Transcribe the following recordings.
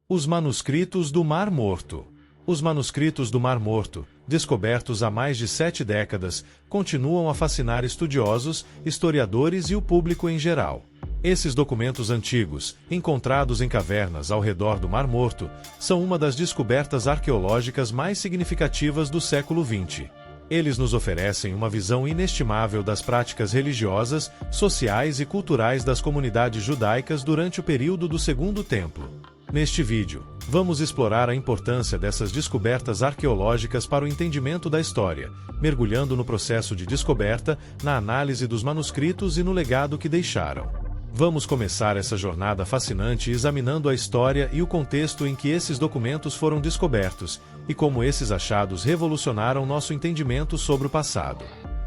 Os manuscritos do Mar Morto. Os manuscritos do Mar Morto, descobertos há mais de 7 décadas, continuam a fascinar estudiosos, historiadores e o público em geral. Esses documentos antigos, encontrados em cavernas ao redor do Mar Morto, são uma das descobertas arqueológicas mais significativas do século XX. Eles nos oferecem uma visão inestimável das práticas religiosas, sociais e culturais das comunidades judaicas durante o período do Segundo Templo. Neste vídeo, vamos explorar a importância dessas descobertas arqueológicas para o entendimento da história, mergulhando no processo de descoberta, na análise dos manuscritos e no legado que deixaram. Vamos começar essa jornada fascinante examinando a história e o contexto em que esses documentos foram descobertos, e como esses achados revolucionaram nosso entendimento sobre o passado.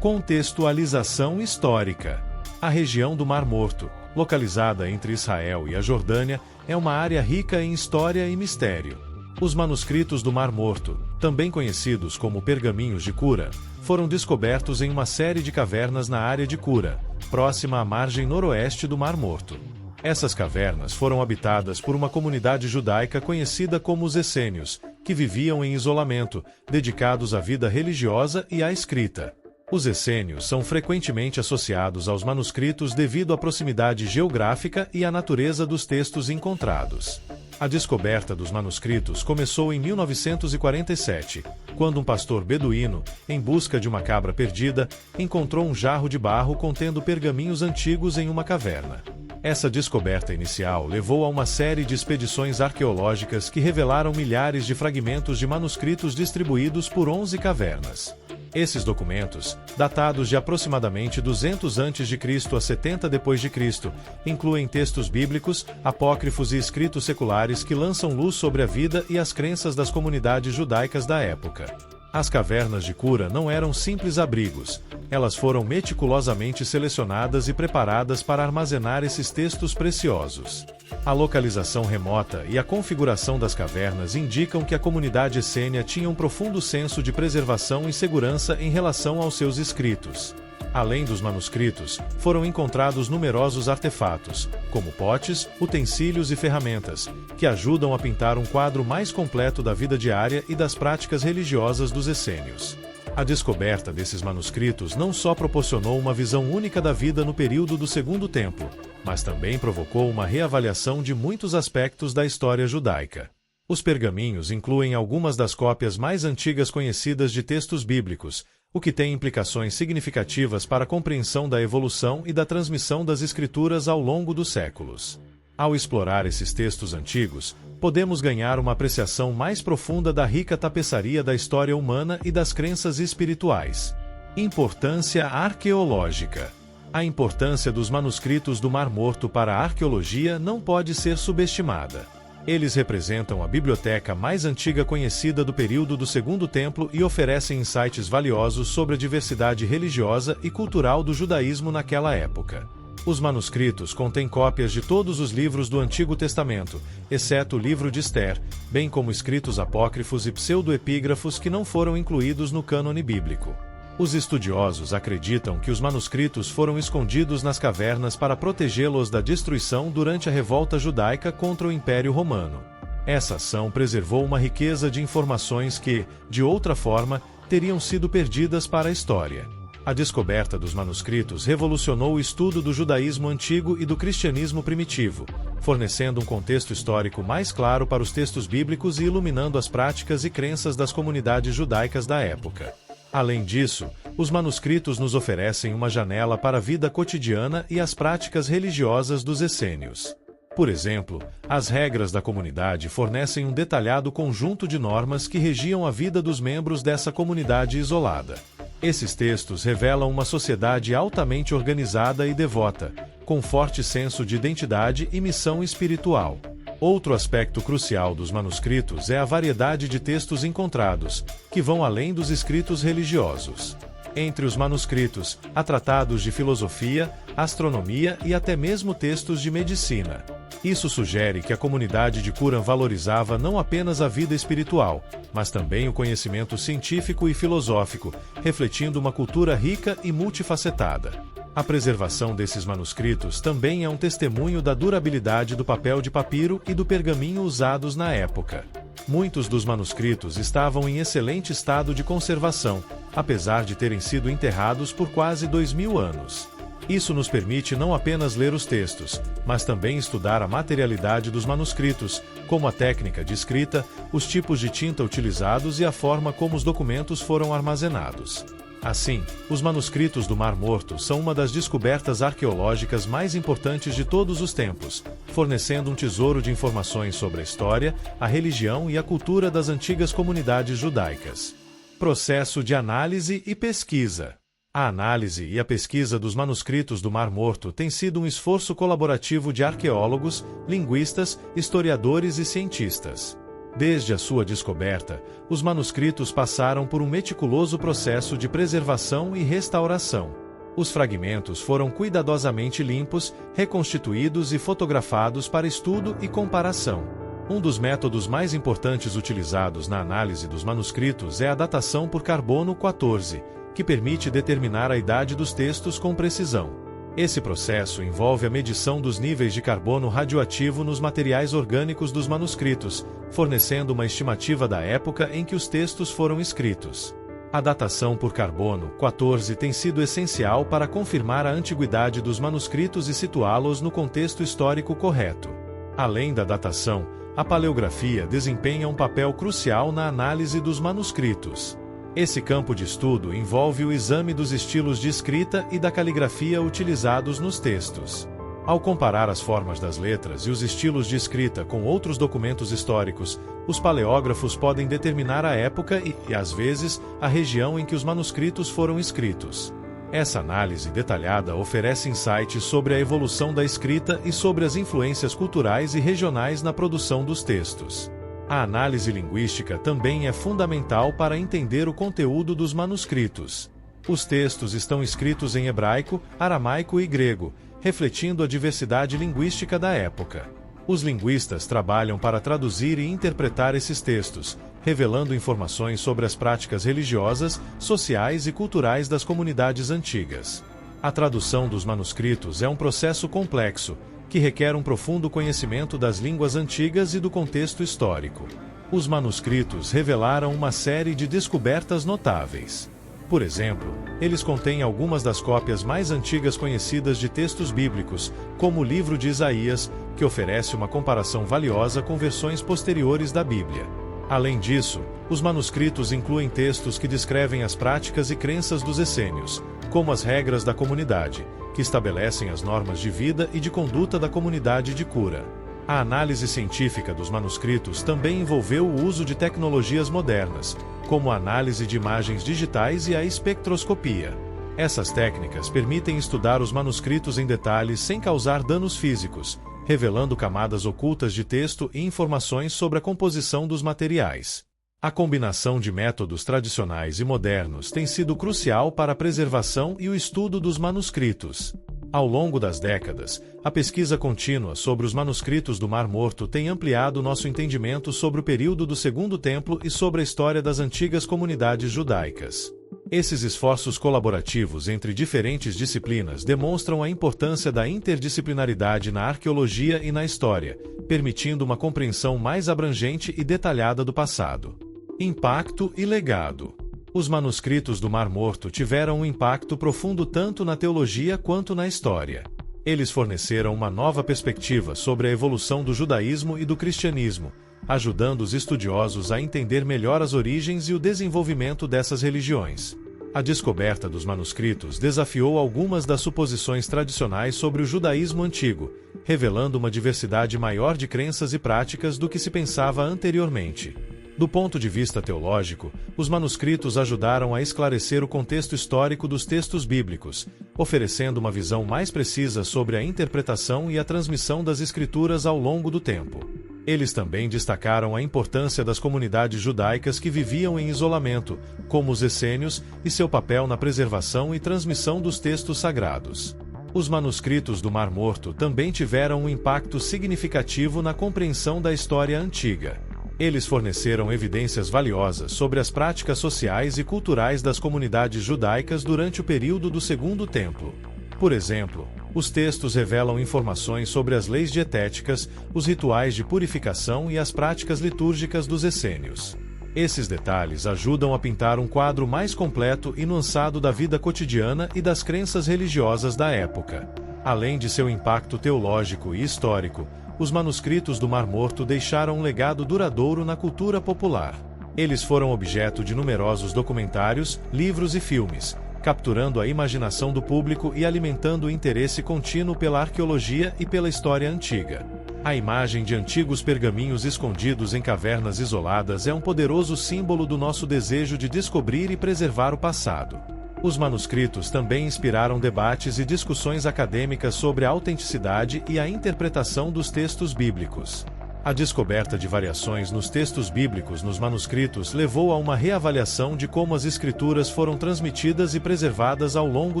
Contextualização histórica. A região do Mar Morto, localizada entre Israel e a Jordânia, é uma área rica em história e mistério. Os manuscritos do Mar Morto, também conhecidos como pergaminhos de Qura, foram descobertos em uma série de cavernas na área de Qura, próxima à margem noroeste do Mar Morto. Essas cavernas foram habitadas por uma comunidade judaica conhecida como os essênios, que viviam em isolamento, dedicados à vida religiosa e à escrita. Os essênios são frequentemente associados aos manuscritos devido à proximidade geográfica e à natureza dos textos encontrados. A descoberta dos manuscritos começou em 1947, quando um pastor beduíno, em busca de uma cabra perdida, encontrou um jarro de barro contendo pergaminhos antigos em uma caverna. Essa descoberta inicial levou a uma série de expedições arqueológicas que revelaram milhares de fragmentos de manuscritos distribuídos por 11 cavernas. Esses documentos, datados de aproximadamente 200 a.C. a 70 d.C., incluem textos bíblicos, apócrifos e escritos seculares que lançam luz sobre a vida e as crenças das comunidades judaicas da época. As cavernas de Qura não eram simples abrigos, elas foram meticulosamente selecionadas e preparadas para armazenar esses textos preciosos. A localização remota e a configuração das cavernas indicam que a comunidade essênia tinha um profundo senso de preservação e segurança em relação aos seus escritos. Além dos manuscritos, foram encontrados numerosos artefatos, como potes, utensílios e ferramentas, que ajudam a pintar um quadro mais completo da vida diária e das práticas religiosas dos essênios. A descoberta desses manuscritos não só proporcionou uma visão única da vida no período do Segundo Templo, mas também provocou uma reavaliação de muitos aspectos da história judaica. Os pergaminhos incluem algumas das cópias mais antigas conhecidas de textos bíblicos, o que tem implicações significativas para a compreensão da evolução e da transmissão das escrituras ao longo dos séculos. Ao explorar esses textos antigos, podemos ganhar uma apreciação mais profunda da rica tapeçaria da história humana e das crenças espirituais. Importância arqueológica. A importância dos manuscritos do Mar Morto para a arqueologia não pode ser subestimada. Eles representam a biblioteca mais antiga conhecida do período do Segundo Templo e oferecem insights valiosos sobre a diversidade religiosa e cultural do judaísmo naquela época. Os manuscritos contêm cópias de todos os livros do Antigo Testamento, exceto o livro de Ester, bem como escritos apócrifos e pseudoepígrafos que não foram incluídos no cânone bíblico. Os estudiosos acreditam que os manuscritos foram escondidos nas cavernas para protegê-los da destruição durante a revolta judaica contra o Império Romano. Essa ação preservou uma riqueza de informações que, de outra forma, teriam sido perdidas para a história. A descoberta dos manuscritos revolucionou o estudo do judaísmo antigo e do cristianismo primitivo, fornecendo um contexto histórico mais claro para os textos bíblicos e iluminando as práticas e crenças das comunidades judaicas da época. Além disso, os manuscritos nos oferecem uma janela para a vida cotidiana e as práticas religiosas dos essênios. Por exemplo, as regras da comunidade fornecem um detalhado conjunto de normas que regiam a vida dos membros dessa comunidade isolada. Esses textos revelam uma sociedade altamente organizada e devota, com forte senso de identidade e missão espiritual. Outro aspecto crucial dos manuscritos é a variedade de textos encontrados, que vão além dos escritos religiosos. Entre os manuscritos, há tratados de filosofia, astronomia e até mesmo textos de medicina. Isso sugere que a comunidade de Qumran valorizava não apenas a vida espiritual, mas também o conhecimento científico e filosófico, refletindo uma cultura rica e multifacetada. A preservação desses manuscritos também é um testemunho da durabilidade do papel de papiro e do pergaminho usados na época. Muitos dos manuscritos estavam em excelente estado de conservação, apesar de terem sido enterrados por quase 2000 anos. Isso nos permite não apenas ler os textos, mas também estudar a materialidade dos manuscritos, como a técnica de escrita, os tipos de tinta utilizados e a forma como os documentos foram armazenados. Assim, os manuscritos do Mar Morto são uma das descobertas arqueológicas mais importantes de todos os tempos, fornecendo um tesouro de informações sobre a história, a religião e a cultura das antigas comunidades judaicas. Processo de análise e pesquisa. A análise e a pesquisa dos manuscritos do Mar Morto tem sido um esforço colaborativo de arqueólogos, linguistas, historiadores e cientistas. Desde a sua descoberta, os manuscritos passaram por um meticuloso processo de preservação e restauração. Os fragmentos foram cuidadosamente limpos, reconstituídos e fotografados para estudo e comparação. Um dos métodos mais importantes utilizados na análise dos manuscritos é a datação por carbono 14, que permite determinar a idade dos textos com precisão. Esse processo envolve a medição dos níveis de carbono radioativo nos materiais orgânicos dos manuscritos, fornecendo uma estimativa da época em que os textos foram escritos. A datação por carbono 14 tem sido essencial para confirmar a antiguidade dos manuscritos e situá-los no contexto histórico correto. Além da datação, a paleografia desempenha um papel crucial na análise dos manuscritos. Esse campo de estudo envolve o exame dos estilos de escrita e da caligrafia utilizados nos textos. Ao comparar as formas das letras e os estilos de escrita com outros documentos históricos, os paleógrafos podem determinar a época e, às vezes, a região em que os manuscritos foram escritos. Essa análise detalhada oferece insights sobre a evolução da escrita e sobre as influências culturais e regionais na produção dos textos. A análise linguística também é fundamental para entender o conteúdo dos manuscritos. Os textos estão escritos em hebraico, aramaico e grego, refletindo a diversidade linguística da época. Os linguistas trabalham para traduzir e interpretar esses textos, revelando informações sobre as práticas religiosas, sociais e culturais das comunidades antigas. A tradução dos manuscritos é um processo complexo, que requer um profundo conhecimento das línguas antigas e do contexto histórico. Os manuscritos revelaram uma série de descobertas notáveis. Por exemplo, eles contêm algumas das cópias mais antigas conhecidas de textos bíblicos, como o livro de Isaías, que oferece uma comparação valiosa com versões posteriores da Bíblia. Além disso, os manuscritos incluem textos que descrevem as práticas e crenças dos essênios, como as regras da comunidade, que estabelecem as normas de vida e de conduta da comunidade de cura. A análise científica dos manuscritos também envolveu o uso de tecnologias modernas, como a análise de imagens digitais e a espectroscopia. Essas técnicas permitem estudar os manuscritos em detalhes sem causar danos físicos, revelando camadas ocultas de texto e informações sobre a composição dos materiais. A combinação de métodos tradicionais e modernos tem sido crucial para a preservação e o estudo dos manuscritos. Ao longo das décadas, a pesquisa contínua sobre os manuscritos do Mar Morto tem ampliado nosso entendimento sobre o período do Segundo Templo e sobre a história das antigas comunidades judaicas. Esses esforços colaborativos entre diferentes disciplinas demonstram a importância da interdisciplinaridade na arqueologia e na história, permitindo uma compreensão mais abrangente e detalhada do passado. Impacto e legado. Os manuscritos do Mar Morto tiveram um impacto profundo tanto na teologia quanto na história. Eles forneceram uma nova perspectiva sobre a evolução do judaísmo e do cristianismo, ajudando os estudiosos a entender melhor as origens e o desenvolvimento dessas religiões. A descoberta dos manuscritos desafiou algumas das suposições tradicionais sobre o judaísmo antigo, revelando uma diversidade maior de crenças e práticas do que se pensava anteriormente. Do ponto de vista teológico, os manuscritos ajudaram a esclarecer o contexto histórico dos textos bíblicos, oferecendo uma visão mais precisa sobre a interpretação e a transmissão das Escrituras ao longo do tempo. Eles também destacaram a importância das comunidades judaicas que viviam em isolamento, como os essênios, e seu papel na preservação e transmissão dos textos sagrados. Os manuscritos do Mar Morto também tiveram um impacto significativo na compreensão da história antiga. Eles forneceram evidências valiosas sobre as práticas sociais e culturais das comunidades judaicas durante o período do Segundo Templo. Por exemplo, os textos revelam informações sobre as leis dietéticas, os rituais de purificação e as práticas litúrgicas dos essênios. Esses detalhes ajudam a pintar um quadro mais completo e nuançado da vida cotidiana e das crenças religiosas da época. Além de seu impacto teológico e histórico, os manuscritos do Mar Morto deixaram um legado duradouro na cultura popular. Eles foram objeto de numerosos documentários, livros e filmes, capturando a imaginação do público e alimentando o interesse contínuo pela arqueologia e pela história antiga. A imagem de antigos pergaminhos escondidos em cavernas isoladas é um poderoso símbolo do nosso desejo de descobrir e preservar o passado. Os manuscritos também inspiraram debates e discussões acadêmicas sobre a autenticidade e a interpretação dos textos bíblicos. A descoberta de variações nos textos bíblicos nos manuscritos levou a uma reavaliação de como as escrituras foram transmitidas e preservadas ao longo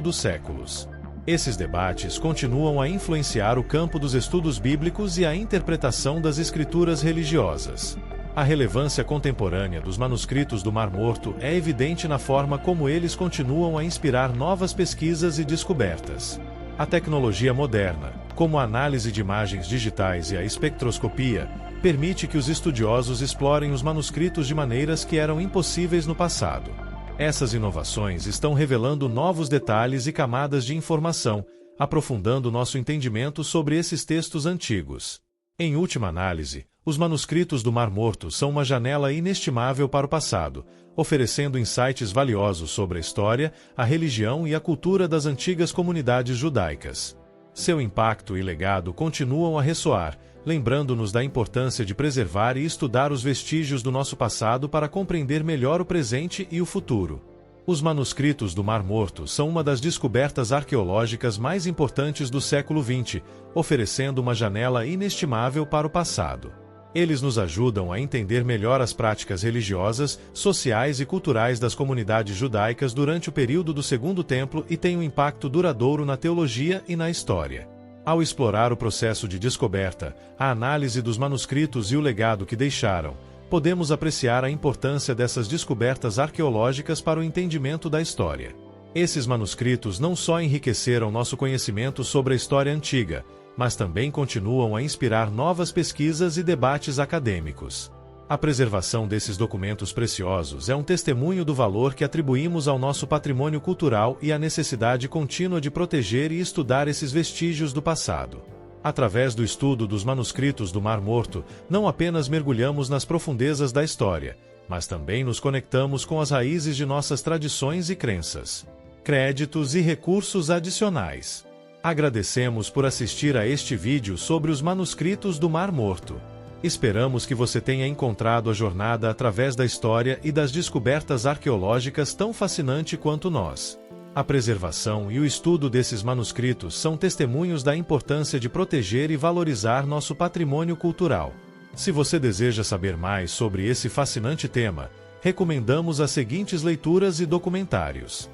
dos séculos. Esses debates continuam a influenciar o campo dos estudos bíblicos e a interpretação das escrituras religiosas. A relevância contemporânea dos manuscritos do Mar Morto é evidente na forma como eles continuam a inspirar novas pesquisas e descobertas. A tecnologia moderna, como a análise de imagens digitais e a espectroscopia, permite que os estudiosos explorem os manuscritos de maneiras que eram impossíveis no passado. Essas inovações estão revelando novos detalhes e camadas de informação, aprofundando nosso entendimento sobre esses textos antigos. Em última análise, os manuscritos do Mar Morto são uma janela inestimável para o passado, oferecendo insights valiosos sobre a história, a religião e a cultura das antigas comunidades judaicas. Seu impacto e legado continuam a ressoar, lembrando-nos da importância de preservar e estudar os vestígios do nosso passado para compreender melhor o presente e o futuro. Os manuscritos do Mar Morto são uma das descobertas arqueológicas mais importantes do século XX, oferecendo uma janela inestimável para o passado. Eles nos ajudam a entender melhor as práticas religiosas, sociais e culturais das comunidades judaicas durante o período do Segundo Templo e têm um impacto duradouro na teologia e na história. Ao explorar o processo de descoberta, a análise dos manuscritos e o legado que deixaram, podemos apreciar a importância dessas descobertas arqueológicas para o entendimento da história. Esses manuscritos não só enriqueceram nosso conhecimento sobre a história antiga, mas também continuam a inspirar novas pesquisas e debates acadêmicos. A preservação desses documentos preciosos é um testemunho do valor que atribuímos ao nosso patrimônio cultural e à necessidade contínua de proteger e estudar esses vestígios do passado. Através do estudo dos manuscritos do Mar Morto, não apenas mergulhamos nas profundezas da história, mas também nos conectamos com as raízes de nossas tradições e crenças. Créditos e recursos adicionais. Agradecemos por assistir a este vídeo sobre os manuscritos do Mar Morto. Esperamos que você tenha encontrado a jornada através da história e das descobertas arqueológicas tão fascinante quanto nós. A preservação e o estudo desses manuscritos são testemunhos da importância de proteger e valorizar nosso patrimônio cultural. Se você deseja saber mais sobre esse fascinante tema, recomendamos as seguintes leituras e documentários.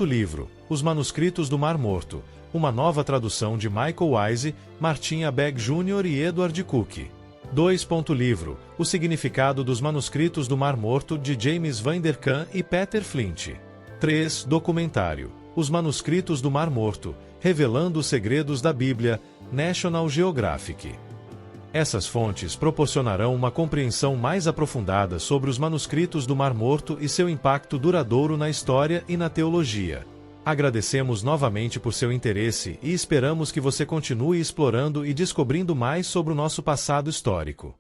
Livro, Os Manuscritos do Mar Morto, uma nova tradução de Michael Wise, Martin Abegg Jr. e Edward Cook. Livro, O Significado dos Manuscritos do Mar Morto de James Van der Kam e Peter Flint. 3. Documentário, Os Manuscritos do Mar Morto, Revelando os Segredos da Bíblia, National Geographic. Essas fontes proporcionarão uma compreensão mais aprofundada sobre os manuscritos do Mar Morto e seu impacto duradouro na história e na teologia. Agradecemos novamente por seu interesse e esperamos que você continue explorando e descobrindo mais sobre o nosso passado histórico.